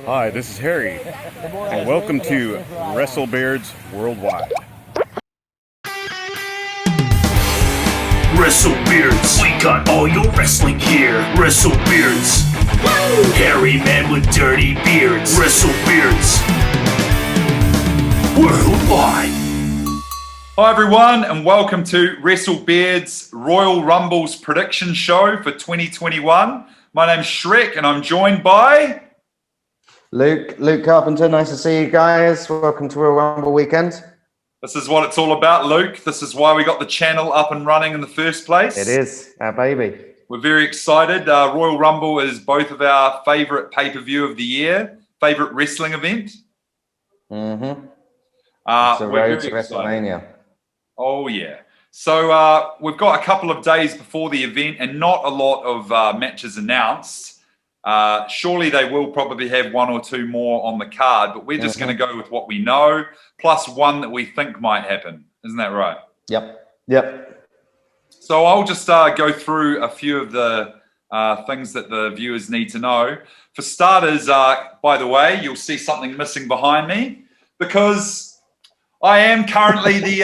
Hi, this is Harry, and welcome to WrestleBeards Worldwide. WrestleBeards, we got all your wrestling gear. WrestleBeards, hairy man with dirty beards. WrestleBeards, worldwide. Hi everyone, and welcome to WrestleBeards Royal Rumble's prediction show for 2021. My name's Shrek, and I'm joined by Luke Carpenter. Nice to see you guys. Welcome to Royal Rumble weekend. This is what it's all about, Luke. This is why we got the channel up and running in the first place. It is our baby. We're very excited. Royal Rumble is both of our favorite pay-per-view of the year, favorite wrestling event. Mm-hmm. It's a road to WrestleMania. Oh, yeah. So we've got a couple of days before the event and not a lot of matches announced. Surely they will probably have one or two more on the card, but we're just going to go with what we know, plus one that we think might happen. Isn't that right? Yep. So I'll just go through a few of the things that the viewers need to know. For starters, by the way, you'll see something missing behind me because I am currently the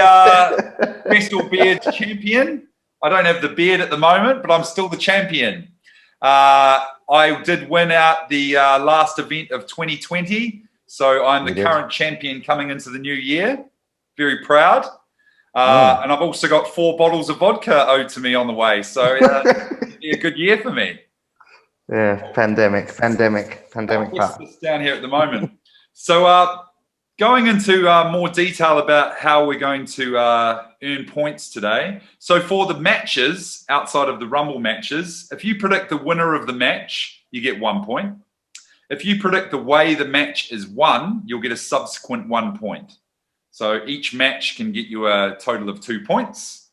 WrestleBeards champion. I don't have the beard at the moment, but I'm still the champion. I did win out the last event of 2020, so I'm the current champion coming into the new year. Very proud. And I've also got 4 bottles of vodka owed to me on the way, so it'll be a good year for me. Yeah, pandemic I'll this down here at the moment. So going into more detail about how we're going to earn points today. So for the matches, outside of the Rumble matches, if you predict the winner of the match, you get 1 point. If you predict the way the match is won, you'll get a subsequent 1 point. So each match can get you a total of 2 points.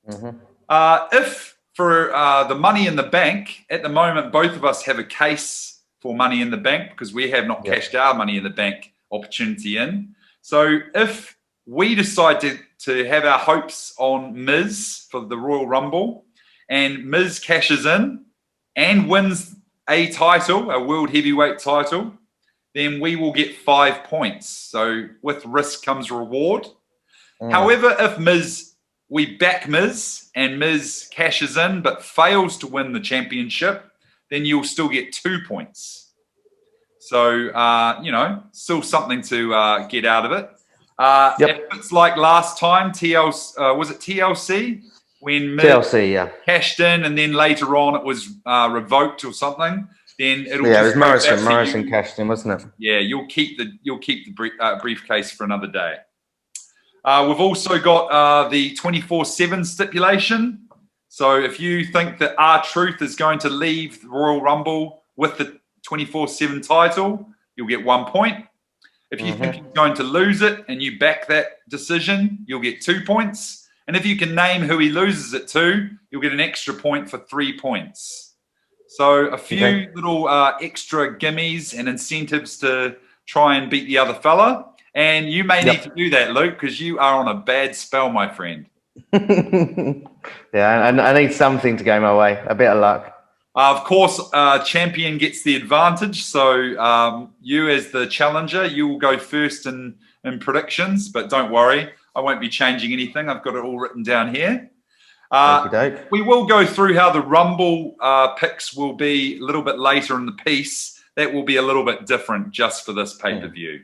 If for the Money in the Bank, at the moment, both of us have a case for Money in the Bank because we have not cashed our Money in the Bank opportunity in. So if we decide to have our hopes on Miz for the Royal Rumble and Miz cashes in and wins a title, a world heavyweight title, then we will get 5 points. So with risk comes reward. However, if we back Miz and Miz cashes in but fails to win the championship, then you'll still get 2 points. So, still something to get out of it. If it's like last time, was it TLC? When Miz cashed in and then later on it was revoked or something, then it'll it was Morrison cashed in, wasn't it? Yeah, you'll keep the briefcase for another day. We've also got the 24/7 stipulation. So if you think that R-Truth is going to leave the Royal Rumble with the 24/7 title, you'll get 1 point. If you think he's going to lose it and you back that decision, you'll get 2 points. And if you can name who he loses it to, you'll get an extra point for 3 points. So a few little extra gimmies and incentives to try and beat the other fella. And you may need to do that, Luke, because you are on a bad spell, my friend. Yeah, I need something to go my way. A bit of luck. Of course, champion gets the advantage. So you as the challenger, you will go first in predictions. But don't worry, I won't be changing anything. I've got it all written down here. We will go through how the Rumble picks will be a little bit later in the piece. That will be a little bit different just for this pay-per-view.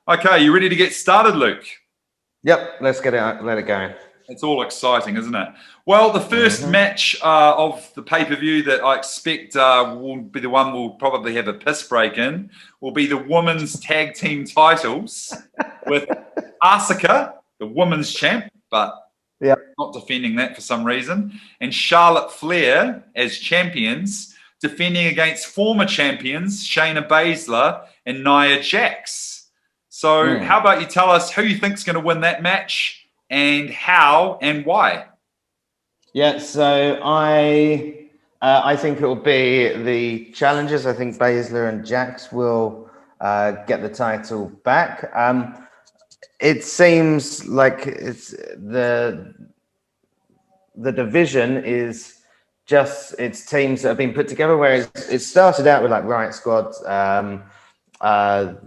Okay, you ready to get started, Luke? Yep, let's get it. Let it go. It's all exciting, isn't it? Well, the first match of the pay-per-view that I expect will be the one we'll probably have a piss break in will be the women's tag team titles with Asuka, the women's champ, but not defending that for some reason, and Charlotte Flair as champions, defending against former champions Shayna Baszler and Nia Jax. So how about you tell us who you think's going to win that match and how and why? Yeah, so I think it will be the challengers. I think Baszler and Jax will get the title back. It seems like it's the division is just it's teams that have been put together. Whereas it started out with like Riot Squad, what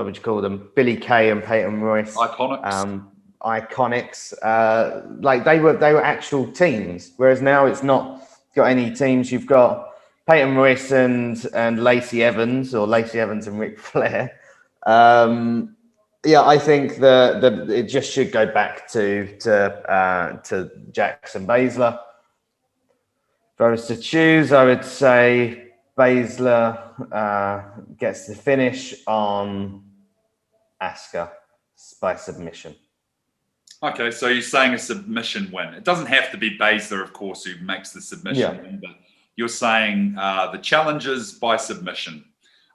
would you call them? Billy Kay and Peyton Royce. Iconics. Iconics. Like they were actual teams, whereas now it's not got any teams. You've got Peyton Royce and Lacey Evans, or Lacey Evans and Ric Flair. Yeah, I think that it just should go back to Jax and Baszler. If I was to choose, I would say Baszler gets the finish on Asuka by submission. Okay, so you're saying a submission win. It doesn't have to be Baszler, of course, who makes the submission win, but you're saying the challengers by submission.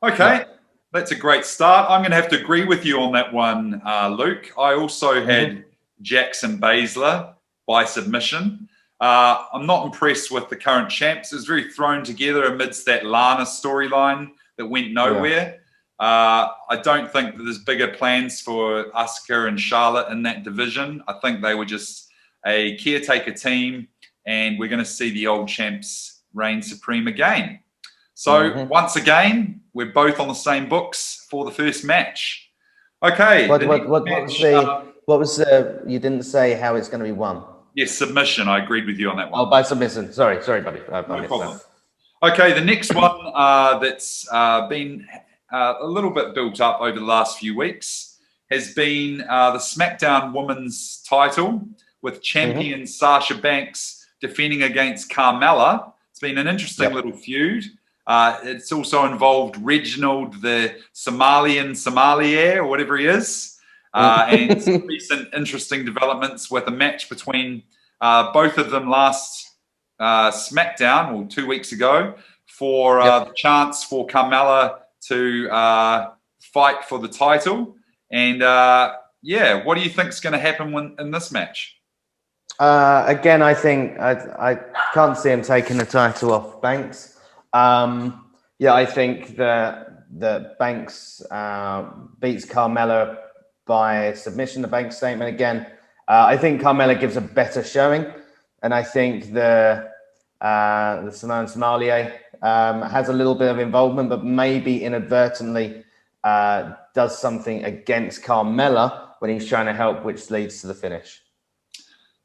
Okay, that's a great start. I'm going to have to agree with you on that one, Luke. I also had Jackson Baszler by submission. I'm not impressed with the current champs. It was very thrown together amidst that Lana storyline that went nowhere. I don't think that there's bigger plans for Asuka and Charlotte in that division. I think they were just a caretaker team, and we're going to see the old champs reign supreme again. So once again, we're both on the same books for the first match. Okay. What was you didn't say how it's going to be won? Yes, submission. I agreed with you on that one. Oh, by submission. Sorry, buddy. No problem. Okay, the next one that's been a little bit built up over the last few weeks has been the SmackDown Women's title with champion Sasha Banks defending against Carmella. It's been an interesting little feud. It's also involved Reginald, the Sommelier, or whatever he is. And some recent interesting developments with a match between both of them last SmackDown, or 2 weeks ago, for the chance for Carmella to fight for the title. And what do you think is going to happen in this match? Again, I think I can't see him taking the title off Banks. I think that Banks beats Carmella by submission. The Banks statement again. I think Carmella gives a better showing, and I think the Simone Sommelier has a little bit of involvement, but maybe inadvertently does something against Carmella when he's trying to help, which leads to the finish.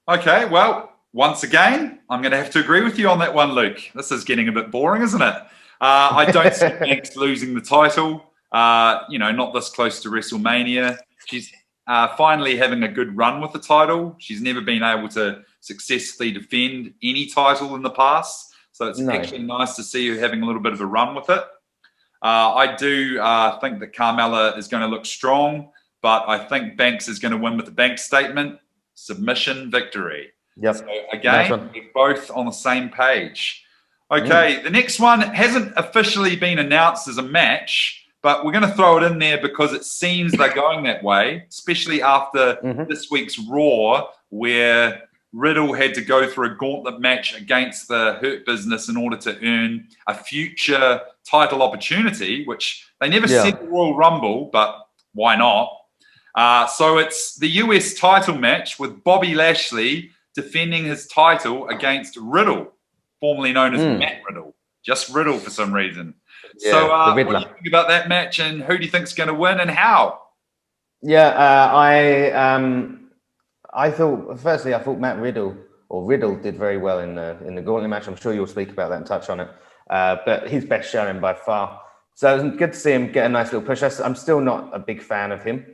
Okay, well, once again, I'm going to have to agree with you on that one, Luke. This is getting a bit boring, isn't it? I don't see Banks losing the title. Not this close to WrestleMania. She's finally having a good run with the title. She's never been able to successfully defend any title in the past. So it's actually nice to see her having a little bit of a run with it. I do think that Carmella is going to look strong, but I think Banks is going to win with the Banks statement. Submission victory. Yep. So again, we're both on the same page. Okay, the next one hasn't officially been announced as a match, but we're going to throw it in there because it seems they're going that way, especially after this week's Raw, where Riddle had to go through a gauntlet match against the Hurt Business in order to earn a future title opportunity, which they never said the Royal Rumble, but why not? So it's the US title match with Bobby Lashley defending his title against Riddle, formerly known as Matt Riddle. Just Riddle for some reason. Yeah, so what do you think about that match, and who do you think is going to win and how? I thought Matt Riddle did very well in the gauntlet match. I'm sure you'll speak about that and touch on it. But his best showing by far. So it was good to see him get a nice little push. I'm still not a big fan of him.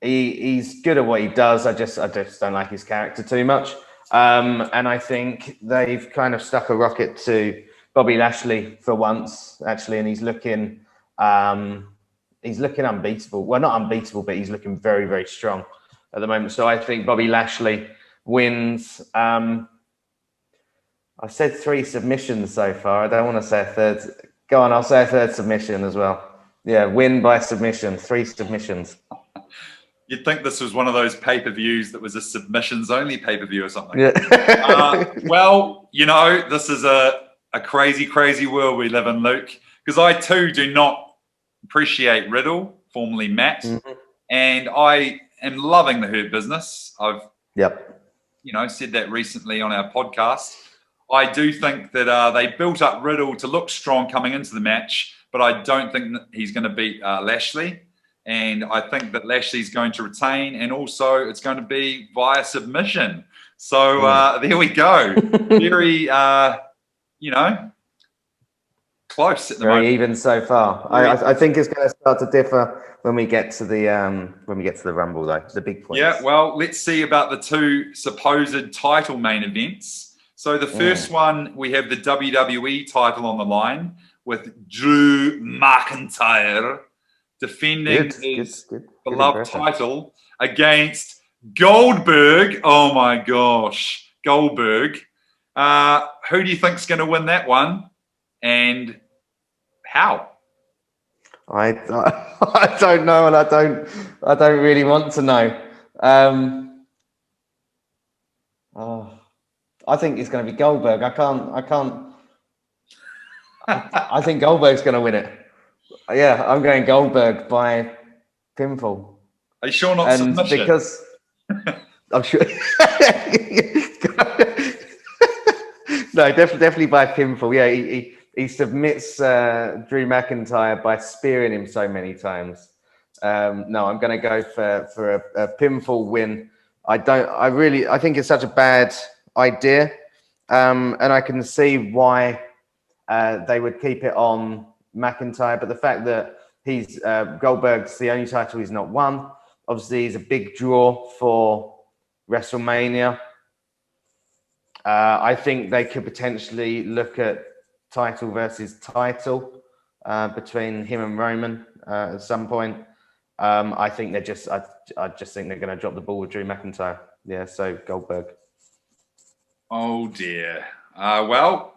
He's good at what he does. I just don't like his character too much. And I think they've kind of stuck a rocket to Bobby Lashley for once, actually, and he's looking unbeatable. Well, not unbeatable, but he's looking very, very strong at the moment. So I think Bobby Lashley wins. I've said 3 submissions so far. I don't want to say a third. Go on, I'll say a third submission as well. Yeah, win by submission, 3 submissions. You'd think this was one of those pay-per-views that was a submissions-only pay-per-view or something. Yeah. Well, this is a crazy, crazy world we live in, Luke, because I too do not appreciate Riddle, formerly Matt, and I am loving the Hurt Business. I've said that recently on our podcast. I do think that they built up Riddle to look strong coming into the match, but I don't think that he's going to beat Lashley. And I think that Lashley's going to retain, and also it's going to be via submission. So there we go. Very, close at the moment. Very even so far. I think it's going to start to differ when we get to the Rumble, though. The big points. Yeah, well, let's see about the two supposed title main events. So the first one, we have the WWE title on the line with Drew McIntyre defending his beloved title against Goldberg. Oh my gosh, Goldberg. Who do you think's going to win that one, and how? I don't know, and I don't really want to know. I think it's going to be Goldberg. I think Goldberg's going to win it. Yeah, I'm going Goldberg by pinfall. Are you sure not submission? Because I'm sure. No, definitely by pinfall. Yeah, he submits Drew McIntyre by spearing him so many times. No, I'm going to go for a pinfall win. I think it's such a bad idea, and I can see why they would keep it on McIntyre. But the fact that he's Goldberg's the only title he's not won. Obviously, he's a big draw for WrestleMania. I think they could potentially look at title versus title between him and Roman at some point. I think I just think they're going to drop the ball with Drew McIntyre. Yeah, so Goldberg. Oh dear. Well,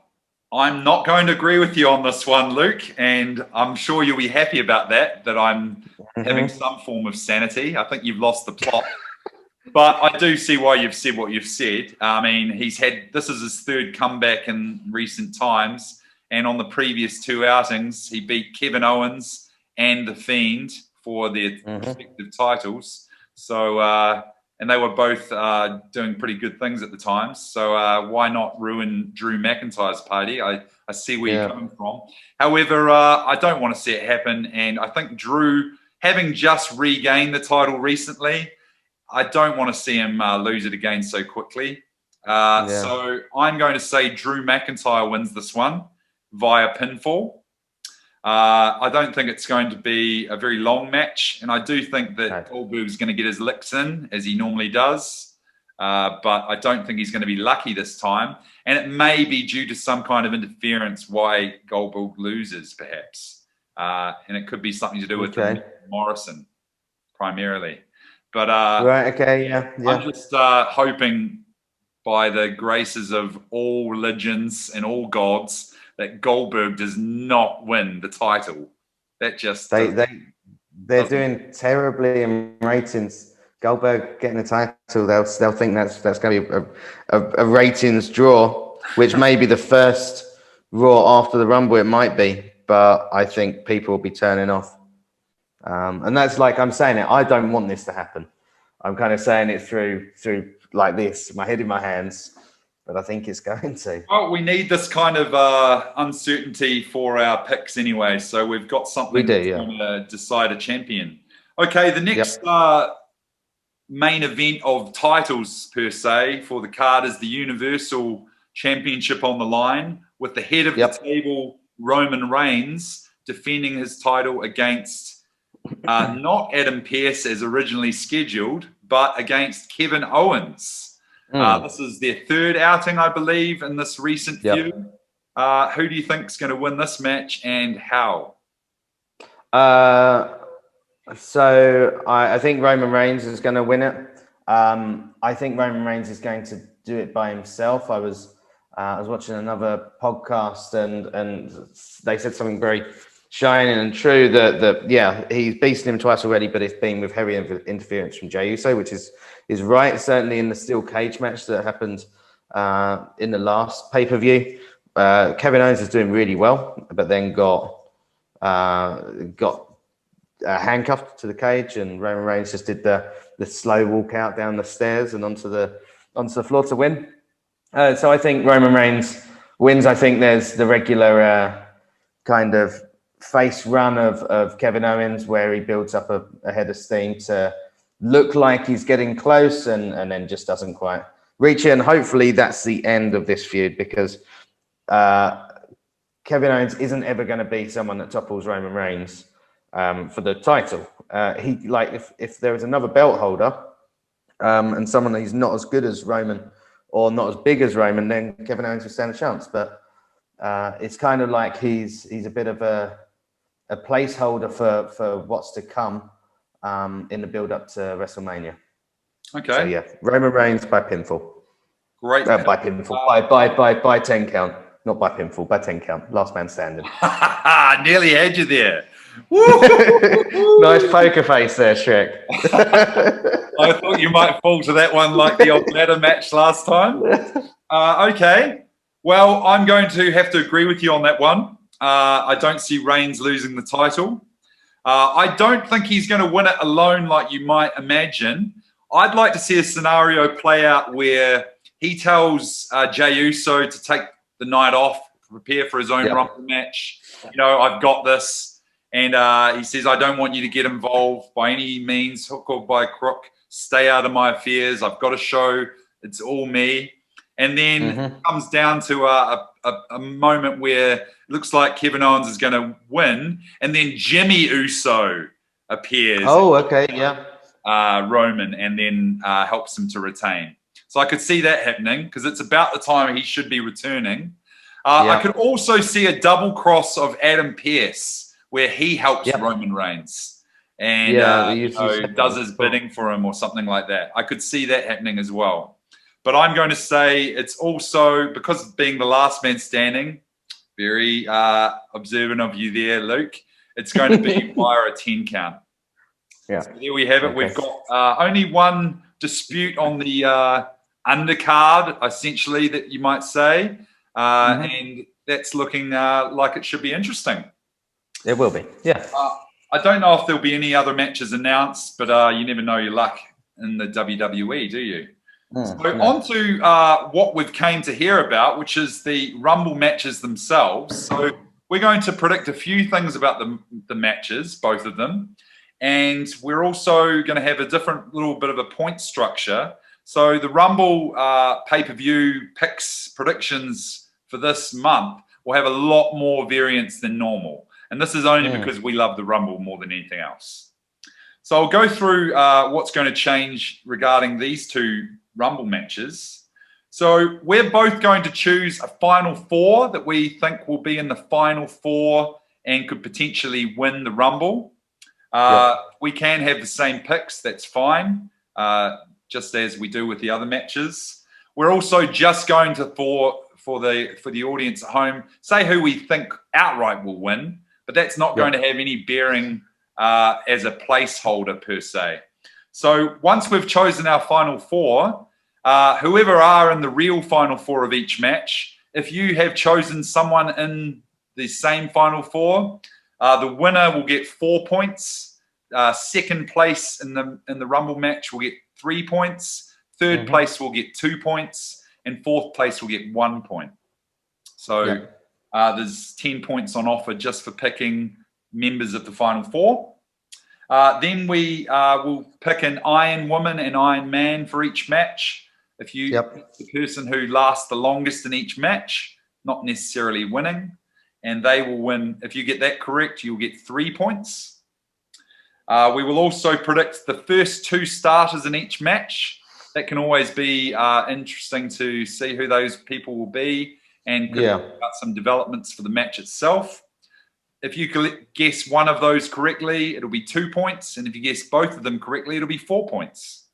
I'm not going to agree with you on this one, Luke, and I'm sure you'll be happy about that I'm having some form of sanity. I think you've lost the plot. But I do see why you've said what you've said. I mean, this is his third comeback in recent times. And on the previous two outings, he beat Kevin Owens and The Fiend for their respective titles. So, and they were both doing pretty good things at the time. So why not ruin Drew McIntyre's party? I see where you're coming from. However, I don't want to see it happen. And I think Drew, having just regained the title recently, I don't want to see him lose it again so quickly. So I'm going to say Drew McIntyre wins this one via pinfall. I don't think it's going to be a very long match, and I do think that Goldberg's going to get his licks in, as he normally does, but I don't think he's going to be lucky this time, and it may be due to some kind of interference why Goldberg loses, perhaps, and it could be something to do with Morrison, primarily. But I'm just hoping, by the graces of all religions and all gods, that Goldberg does not win the title. That just they're doing terribly in ratings. Goldberg getting the title, they'll think that's going to be a ratings draw, which may be the first Raw after the Rumble. It might be, but I think people will be turning off. And that's like I'm saying it. I don't want this to happen. I'm kind of saying it through like this, my head in my hands, but I think it's going to. Well, we need this kind of uncertainty for our picks anyway, so we've got something that's going to decide a champion. Okay, the next main event of titles per se for the card is the Universal Championship on the line, with the head of the table, Roman Reigns, defending his title against not Adam Pearce as originally scheduled, but against Kevin Owens. This is their third outing, I believe, in this recent feud. Who do you think is going to win this match, and how? So I think Roman Reigns is going to win it. I think Roman Reigns is going to do it by himself. I was watching another podcast, and they said something very shining and true that he's beaten him twice already, but it's been with heavy interference from Jey Uso, which is right. Certainly in the steel cage match that happened in the last pay-per-view, Kevin Owens is doing really well, but then got handcuffed to the cage, and Roman Reigns just did the slow walk out down the stairs and onto the floor to win. So I think Roman Reigns wins. I think there's the regular kind of face run of Kevin Owens where he builds up a head of steam to look like he's getting close and then just doesn't quite reach it. And hopefully that's the end of this feud, because Kevin Owens isn't ever going to be someone that topples Roman Reigns for the title. If there is another belt holder and someone who's not as good as Roman or not as big as Roman, then Kevin Owens will stand a chance. But it's kind of like he's a bit of a placeholder for what's to come in the build up to WrestleMania. Okay. So yeah, Roman Reigns by pinfall. Great. By pinfall. By 10 count. Not by pinfall, by 10 count. Last man standing. Nearly had you there. Nice poker face there, Shrek. I thought you might fall to that one like the old ladder match last time. Okay. Well, I'm going to have to agree with you on that one. I don't see Reigns losing the title. I don't think he's going to win it alone like you might imagine. I'd like to see a scenario play out where he tells Jey Uso to take the night off, prepare for his own Rumble match. I've got this. And he says, I don't want you to get involved by any means, hook or by crook. Stay out of my affairs. I've got a show. It's all me. And then it comes down to a moment where it looks like Kevin Owens is going to win. And then Jimmy Uso appears. Oh, okay, yeah. Roman, and then helps him to retain. So I could see that happening because it's about the time he should be returning. I could also see a double cross of Adam Pearce where he helps Roman Reigns and does his bidding for him or something like that. I could see that happening as well. But I'm going to say it's also, because of being the last man standing, very observant of you there, Luke, it's going to be via a 10 count. Yeah. So there we have it. Okay. We've got only one dispute on the undercard, essentially, that you might say. And that's looking like it should be interesting. It will be, yeah. I don't know if there'll be any other matches announced, but you never know your luck in the WWE, do you? On to what we've came to hear about, which is the Rumble matches themselves. So we're going to predict a few things about the matches, both of them. And we're also going to have a different little bit of a point structure. So the Rumble pay-per-view picks predictions for this month will have a lot more variance than normal. And this is only because we love the Rumble more than anything else. So I'll go through what's going to change regarding these two Rumble matches. So we're both going to choose a final four that we think will be in the final four and could potentially win the Rumble. We can have the same picks. That's fine, just as we do with the other matches. We're also just going to, for the audience at home, say who we think outright will win, but that's not going to have any bearing as a placeholder per se. So once we've chosen our final four, whoever are in the real final four of each match, if you have chosen someone in the same final four, the winner will get 4 points. Second place in the Rumble match will get 3 points. Third place will get 2 points, and fourth place will get 1 point. So there's 10 points on offer just for picking members of the final four. Then we will pick an Iron Woman and Iron Man for each match. If you pick the person who lasts the longest in each match, not necessarily winning, and they will win. If you get that correct, you'll get 3 points. We will also predict the first two starters in each match. That can always be interesting to see who those people will be and about some developments for the match itself. If you guess one of those correctly, it'll be 2 points. And if you guess both of them correctly, it'll be 4 points.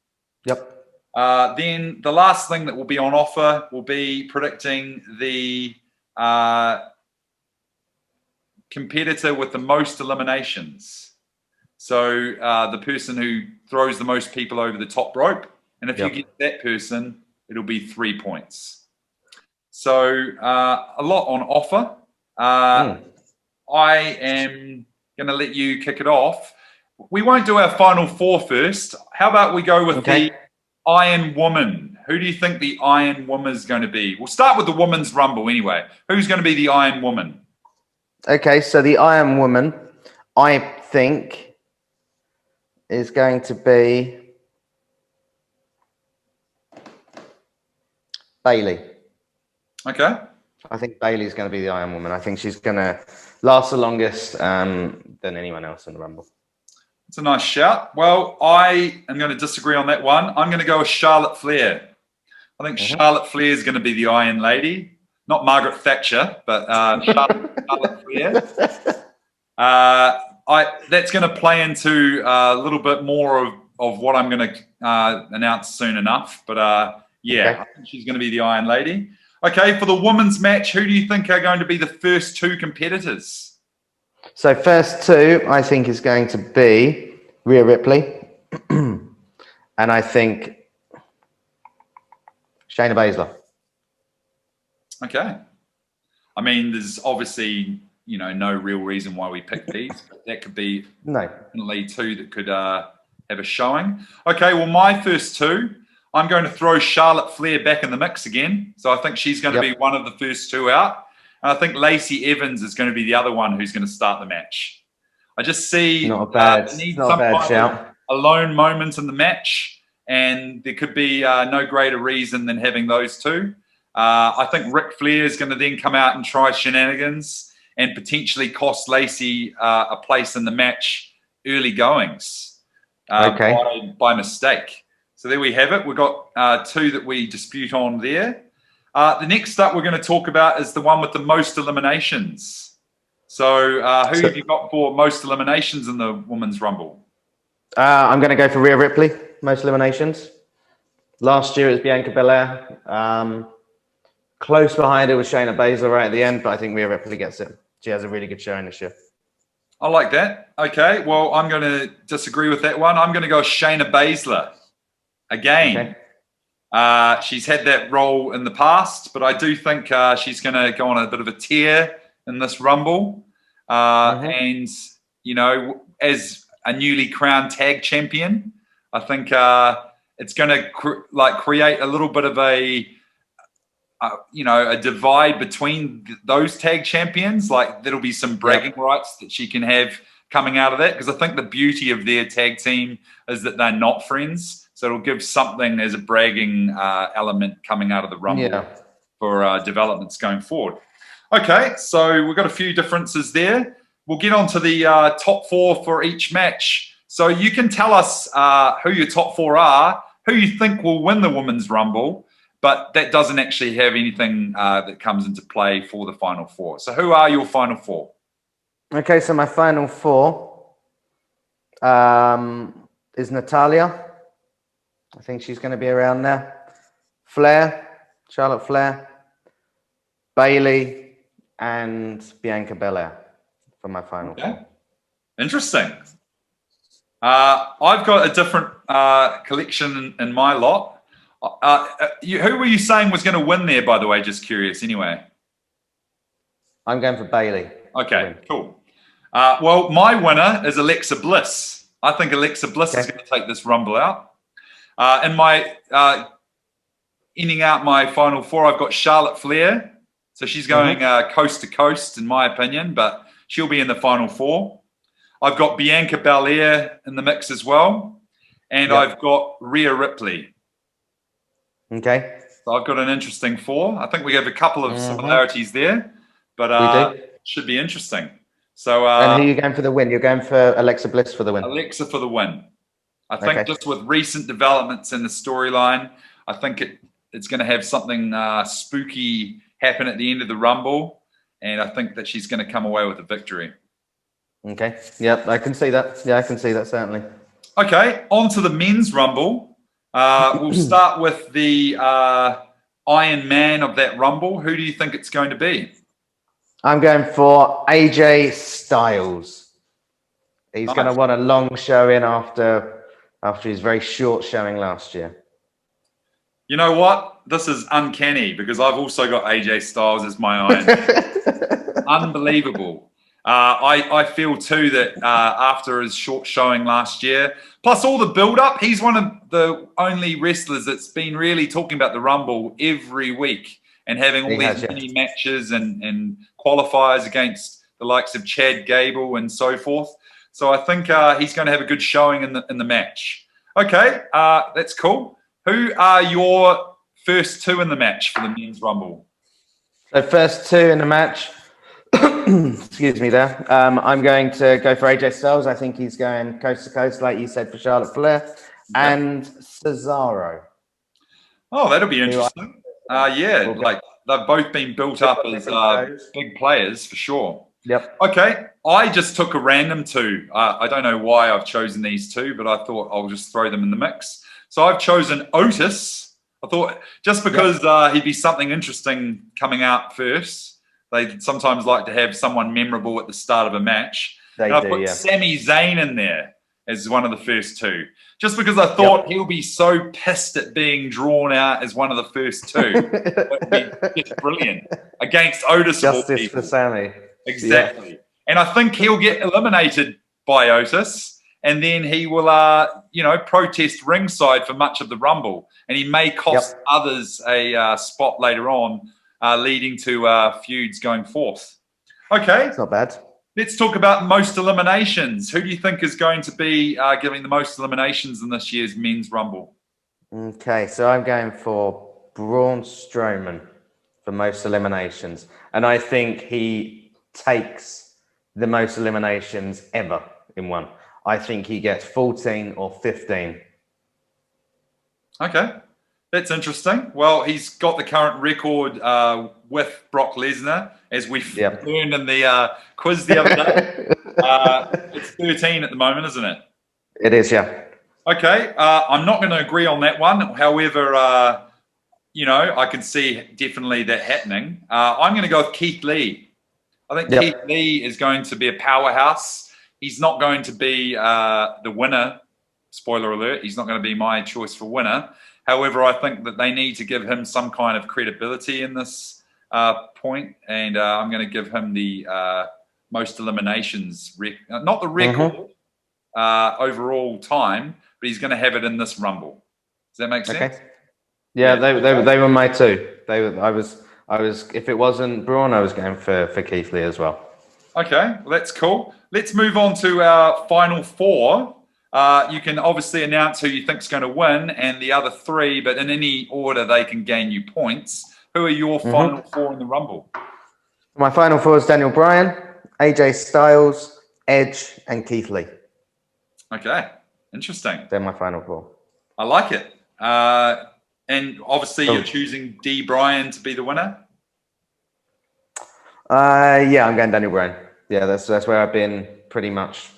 Then the last thing that will be on offer will be predicting the competitor with the most eliminations. So the person who throws the most people over the top rope. And if you get that person, it'll be 3 points. So a lot on offer. I am going to let you kick it off. We won't do our final four first. How about we go with the Iron Woman? Who do you think the Iron Woman is going to be? We'll start with the Women's Rumble anyway. Who's going to be the Iron Woman? Okay, so the Iron Woman, I think, is going to be Bailey. Okay. I think Bailey's going to be the Iron Woman. I think she's going to last the longest than anyone else in the Rumble. It's a nice shout. Well, I am going to disagree on that one. I'm going to go with Charlotte Flair. I think Charlotte Flair is going to be the Iron Lady. Not Margaret Thatcher, but Charlotte Flair. That's going to play into a little bit more of what I'm going to announce soon enough. But yeah, I think she's going to be the Iron Lady. Okay, for the women's match, who do you think are going to be the first two competitors? So first two, I think, is going to be Rhea Ripley. And I think Shayna Baszler. Okay. I mean, there's obviously, no real reason why we picked these, but that could be definitely two that could have a showing. Okay, well, my first two, I'm going to throw Charlotte Flair back in the mix again. So I think she's going to be one of the first two out. And I think Lacey Evans is going to be the other one who's going to start the match. I just see not a bad shout. A lone moment in the match, and there could be no greater reason than having those two. I think Ric Flair is going to then come out and try shenanigans and potentially cost Lacey a place in the match early goings by mistake. So there we have it. We've got two that we dispute on there. The next up we're going to talk about is the one with the most eliminations. So who have you got for most eliminations in the Women's Rumble? I'm going to go for Rhea Ripley, most eliminations. Last year it was Bianca Belair. Close behind her was Shayna Baszler right at the end, but I think Rhea Ripley gets it. She has a really good showing this year. I like that. Okay, well, I'm going to disagree with that one. I'm going to go Shayna Baszler again. Okay. She's had that role in the past, but I do think she's going to go on a bit of a tear in this Rumble. And, as a newly crowned tag champion, I think it's going to create a little bit of a divide between those tag champions. Like there'll be some bragging rights that she can have coming out of that, because I think the beauty of their tag team is that they're not friends. So it'll give something as a bragging element coming out of the Rumble for developments going forward. Okay, so we've got a few differences there. We'll get on to the top four for each match. So you can tell us who your top four are, who you think will win the Women's Rumble, but that doesn't actually have anything that comes into play for the final four. So who are your final four? Okay, so my final four is Natalya. I think she's going to be around there. Charlotte Flair, Bailey, and Bianca Belair for my final four. Interesting. I've got a different collection in my lot. Who were you saying was going to win there, by the way? Just curious, anyway. I'm going for Bailey. Okay, cool. Well, my winner is Alexa Bliss. I think Alexa Bliss is going to take this Rumble out. In my ending out my final four, I've got Charlotte Flair. So she's going coast to coast, in my opinion, but she'll be in the final four. I've got Bianca Belair in the mix as well. And I've got Rhea Ripley. Okay. So I've got an interesting four. I think we have a couple of similarities there, but it should be interesting. So, and who are you going for the win? You're going for Alexa Bliss for the win? Alexa for the win. I think just with recent developments in the storyline, I think it's going to have something spooky happen at the end of the Rumble, and I think that she's going to come away with a victory. Okay. Yep, I can see that. Yeah, I can see that, certainly. Okay, on to the Men's Rumble. We'll start with the Iron Man of that Rumble. Who do you think it's going to be? I'm going for AJ Styles. He's going to want a long showing after his very short showing last year. You know what? This is uncanny because I've also got AJ Styles as my Iron Man. Unbelievable. I feel too that after his short showing last year, plus all the build-up, he's one of the only wrestlers that's been really talking about the Rumble every week and having all these mini matches and qualifiers against the likes of Chad Gable and so forth. So I think he's going to have a good showing in the match. Okay, that's cool. Who are your first two in the match for the men's rumble? So first two in the match. Excuse me there. I'm going to go for AJ Styles. I think he's going coast to coast, like you said, for Charlotte Flair. And Cesaro. Oh, that'll be interesting. Yeah, like they've both been built up as big players for sure. Yep. Okay, I just took a random two. I don't know why I've chosen these two, but I thought I'll just throw them in the mix. So I've chosen Otis. I thought just because he'd be something interesting coming out first. They sometimes like to have someone memorable at the start of a match. And I put Sami Zayn in there as one of the first two, just because I thought he'll be so pissed at being drawn out as one of the first two. That would be just brilliant against Otis. Justice for Sami. Exactly. Yeah. And I think he'll get eliminated by Otis, and then he will, protest ringside for much of the Rumble, and he may cost others a spot later on, leading to feuds going forth. Okay. It's not bad. Let's talk about most eliminations. Who do you think is going to be giving the most eliminations in this year's men's Rumble? Okay, so I'm going for Braun Strowman for most eliminations. And I think he takes the most eliminations ever in one. I think he gets 14 or 15. Okay. That's interesting. Well, he's got the current record with Brock Lesnar, as we've learned in the quiz the other day. It's 13 at the moment, isn't it? It is, yeah. Okay. I'm not going to agree on that one. However, I can see definitely that happening. I'm going to go with Keith Lee. I think Keith Lee is going to be a powerhouse. He's not going to be the winner. Spoiler alert, he's not going to be my choice for winner. However, I think that they need to give him some kind of credibility in this point, and I'm going to give him the most eliminations, not the record overall time, but he's going to have it in this Rumble. Does that make sense? Okay. Yeah, they were my two. I was. If it wasn't Braun, I was going for Keith Lee as well. Okay, well, that's cool. Let's move on to our final four. You can obviously announce who you think is going to win and the other three, but in any order they can gain you points. Who are your final four in the Rumble? My final four is Daniel Bryan, AJ Styles, Edge, and Keith Lee. Okay, interesting. They're my final four. I like it. And obviously you're choosing D. Bryan to be the winner? Yeah, I'm going Daniel Bryan. Yeah, that's where I've been pretty much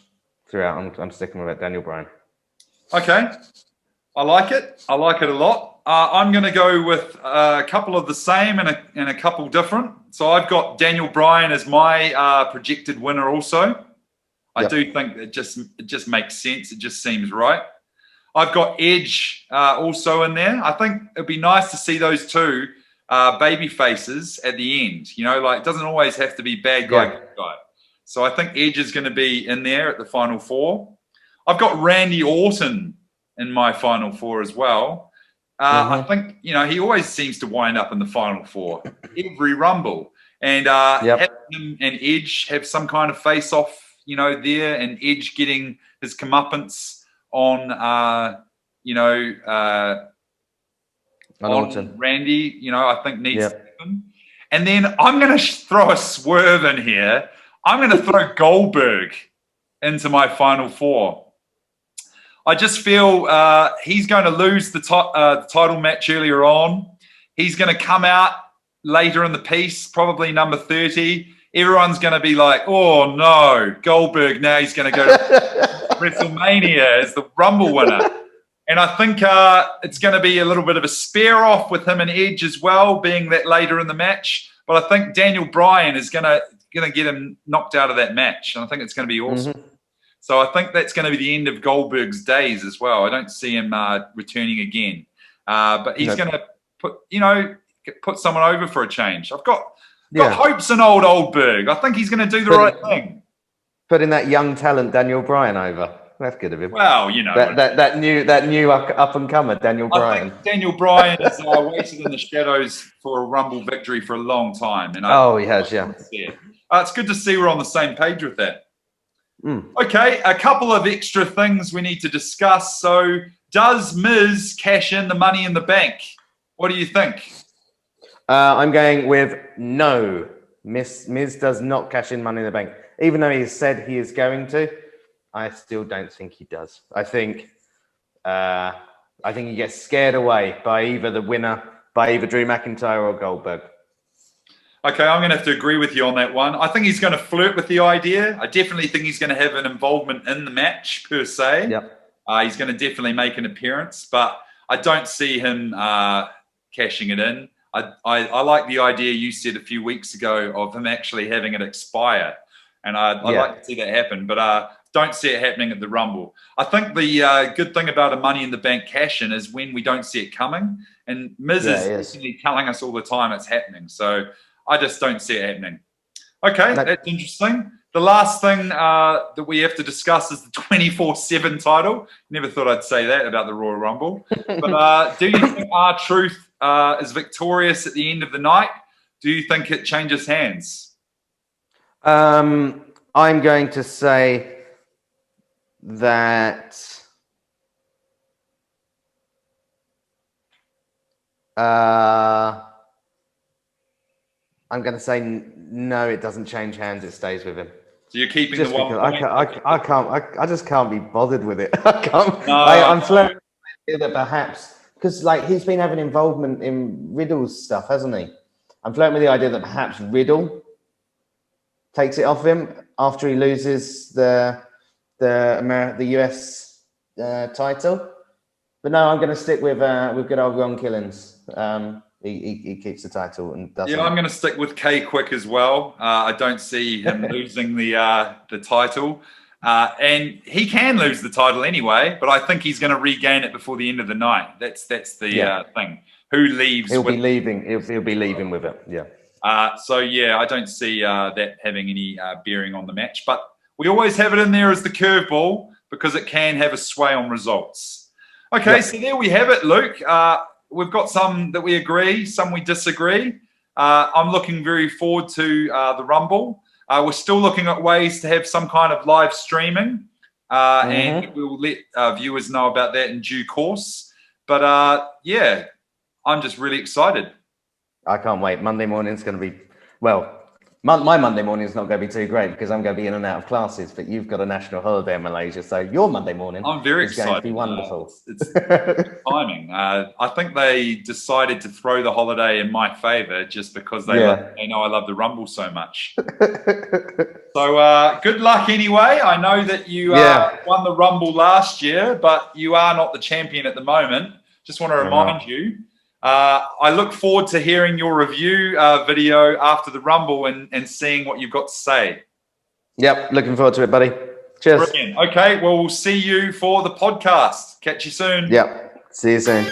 throughout. I'm sticking with it, Daniel Bryan. Okay, I like it. I like it a lot. I'm going to go with a couple of the same and a couple different. So I've got Daniel Bryan as my projected winner also. I do think it just makes sense. It just seems right. I've got Edge also in there. I think it'd be nice to see those two baby faces at the end. It doesn't always have to be bad guy, good guy. So I think Edge is going to be in there at the final four. I've got Randy Orton in my final four as well. I think, he always seems to wind up in the final four every Rumble. And have him and Edge have some kind of face-off, there, and Edge getting his comeuppance on, on Randy, I think needs to happen. And then I'm going to throw a swerve in here. I'm going to throw Goldberg into my final four. I just feel he's going to lose the title match earlier on. He's going to come out later in the piece, probably number 30. Everyone's going to be like, oh, no, Goldberg, now he's going to go to WrestleMania as the Rumble winner. And I think it's going to be a little bit of a spare off with him and Edge as well, being that later in the match. But I think Daniel Bryan is going to get him knocked out of that match. And I think it's going to be awesome. So I think that's going to be the end of Goldberg's days as well. I don't see him returning again. But he's going to put someone over for a change. I've got hopes in old Berg. I think he's going to do the right thing. Putting that young talent Daniel Bryan over. That's good of him. Well, that new up and comer Daniel Bryan. I think Daniel Bryan has waited in the shadows for a Rumble victory for a long time, and he has, It's good to see we're on the same page with that. Okay, a couple of extra things we need to discuss. So, does Miz cash in the Money in the Bank? What do you think? I'm going with no. Miz does not cash in Money in the Bank. Even though he said he is going to, I still don't think he does. I think he gets scared away by either the winner, by either Drew McIntyre or Goldberg. Okay, I'm going to have to agree with you on that one. I think he's going to flirt with the idea. I definitely think he's going to have an involvement in the match, per se. Yep. He's going to definitely make an appearance, but I don't see him cashing it in. I like the idea you said a few weeks ago of him actually having it expire, and I'd like to see that happen, but don't see it happening at the Rumble. I think the good thing about a Money in the Bank cash-in is when we don't see it coming, and Miz is basically telling us all the time it's happening, so I just don't see it happening. Okay, that's interesting. The last thing that we have to discuss is the 24/7 title. Never thought I'd say that about the Royal Rumble. But do you think R-Truth is victorious at the end of the night? Do you think it changes hands? I'm going to say that I'm going to say no, it doesn't change hands. It stays with him. So you're keeping Just the one point? I just can't be bothered with it. I can't. No, I'm flirting that perhaps because like he's been having involvement in Riddle's stuff, hasn't he? I'm flirting with the idea that perhaps Riddle takes it off him after he loses the US title. But no, I'm going to stick with good old Ron Killings. He keeps the title and doesn't. Yeah, I'm going to stick with K Quick as well. I don't see him losing the title, and he can lose the title anyway. But I think he's going to regain it before the end of the night. That's the thing. Who leaves? He'll be leaving. He'll be leaving with it. Yeah. So yeah, I don't see that having any bearing on the match. But we always have it in there as the curveball because it can have a sway on results. Okay, so there we have it, Luke. We've got some that we agree, some we disagree. I'm looking very forward to the Rumble. We're still looking at ways to have some kind of live streaming, and we'll let viewers know about that in due course. But yeah, I'm just really excited. I can't wait. Monday morning's going to be, well, my Monday morning is not going to be too great because I'm going to be in and out of classes, but you've got a national holiday in Malaysia, so your Monday morning I'm very excited. Going to be wonderful. It's good timing. I think they decided to throw the holiday in my favor just because they know I love the Rumble so much. So good luck anyway. I know that you won the Rumble last year, but you are not the champion at the moment. Just want to remind you. I look forward to hearing your review video after the Rumble and seeing what you've got to say. Yep, looking forward to it, buddy. Cheers. Brilliant. Okay, well, we'll see you for the podcast. Catch you soon. Yep, see you soon.